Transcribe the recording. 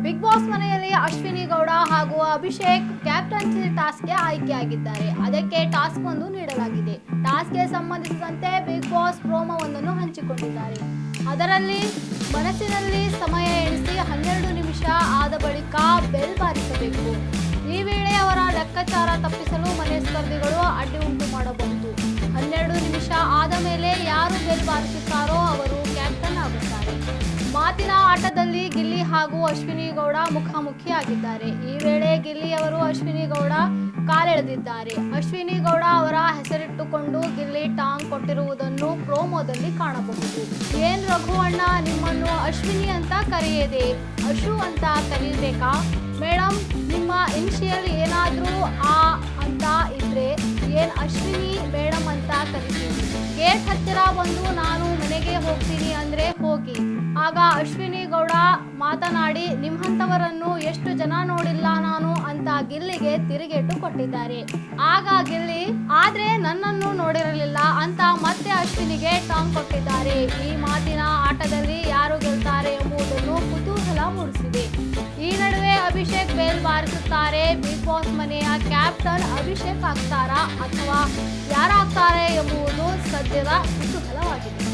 Big boss ಮನೆಯಲ್ಲಿ ಅಶ್ವಿನಿ ಗೌಡ ಹಾಗೂ Abhishek captaincy ಟಾಸ್ಕ್ಗೆ ಆಯ್ಕೆಯಾಗಿದ್ದಾರೆ. ಅದಕ್ಕೆ ಟಾಸ್ಕ್ ಒಂದು ನೀಡಲಾಗಿದೆ. ಟಾಸ್ಕ್ಗೆ ಸಂಬಂಧಿಸಿದಂತೆ ಬಿಗ್ ಬಾಸ್ ಪ್ರೋಮೋವೊಂದನ್ನು ಹಂಚಿಕೊಂಡಿದ್ದಾರೆ. ಅದರಲ್ಲಿ ಮನಸ್ಸಿನಲ್ಲಿ ಸಮಯ ಎಣಿಸಿ 12 ನಿಮಿಷ ಆದ ಬಳಿಕ ಬೆಲ್ ಬಾರಿಸಬೇಕು. ಈ ವೇಳೆ ಅವರ ಲೆಕ್ಕಾಚಾರ ತಪ್ಪಿಸಲು ಮನೆ ಸ್ಪರ್ಧಿಗಳು ಅಡ್ಡಿ ಉಂಟು ಮಾಡಬಹುದು. 12 ನಿಮಿಷ ಆದ ಮೇಲೆ ಯಾರು ಬೆಲ್ ಬಾರಿಸುತ್ತಾರೋ ಅವರು ಕ್ಯಾಪ್ಟನ್ ಆಗುತ್ತಾರೆ. ಮಾತಿನ ಆಟದಲ್ಲಿ ಗಿಲ್ಲಿ ಹಾಗೂ ಅಶ್ವಿನಿ ಗೌಡ ಮುಖಾಮುಖಿಯಾಗಿದ್ದಾರೆ. ಈ ವೇಳೆ ಗಿಲ್ಲಿ ಅವರು ಅಶ್ವಿನಿ ಗೌಡ ಕಾಲೆಳೆದಿದ್ದಾರೆ. ಅಶ್ವಿನಿ ಗೌಡ ಅವರ ಹೆಸರಿಟ್ಟುಕೊಂಡು ಗಿಲ್ಲಿ ಟಾಂಗ್ ಕೊಟ್ಟಿರುವುದನ್ನು ಪ್ರೋಮೋದಲ್ಲಿ ಕಾಣಬಹುದು. ಏನ್ ರಘು ಅಣ್ಣ, ನಿಮ್ಮನ್ನು ಅಶ್ವಿನಿ ಅಂತ ಕರೆಯದೆ ಅಶು ಅಂತ ಕರೀಬೇಕಾ ಮೇಡಮ್? ನಿಮ್ಮ ಇನಿಷಿಯಲ್ ಏನಾದ್ರೂ ಆ ಅಂತ ಇದ್ರೆ ಏನ್ ಅಶ್ವಿನಿ ಮೇಡಮ್ ಅಂತ ಕರಿತೀನಿ. ಗೇಟ್ ಹತ್ತಿರ ಬಂದು ನಾನು ಮನೆಗೆ ಹೋಗ್ತೀನಿ ಅಂದ್ರೆ ಹೋಗಿ. ಆಗ ಅಶ್ವಿನಿ ಗೌಡ ಮಾತನಾಡಿ ನಿಮ್ಮಂಥವರನ್ನು ಎಷ್ಟು ಜನ ನೋಡಿಲ್ಲ ನಾನು ಅಂತ ಗಿಲ್ಲಿಗೆ ತಿರುಗೇಟು ಕೊಟ್ಟಿದ್ದಾರೆ. ಆಗ ಗಿಲ್ಲಿ ಆದ್ರೆ ನನ್ನನ್ನು ನೋಡಿರಲಿಲ್ಲ ಅಂತ ಮತ್ತೆ ಅಶ್ವಿನಿಗೆ ಟಾಂಗ್ ಕೊಟ್ಟಿದ್ದಾರೆ. ಈ ಮಾತಿನ ಆಟದಲ್ಲಿ ಯಾರು ಗೆಲ್ತಾರೆ ಎಂಬುದನ್ನು ಕುತೂಹಲ ಮೂಡಿಸಿದೆ. ಈ ನಡುವೆ ಅಭಿಷೇಕ್ ಬೇಲ್ ಬಾರಿಸುತ್ತಾರೆ. ಬಿಗ್ ಬಾಸ್ ಮನೆಯ ಕ್ಯಾಪ್ಟನ್ ಅಭಿಷೇಕ್ ಆಗ್ತಾರಾ ಅಥವಾ ಯಾರಾಗ್ತಾರೆ ಎಂಬುದು ಸದ್ಯದ ಕುತೂಹಲವಾಗಿದೆ.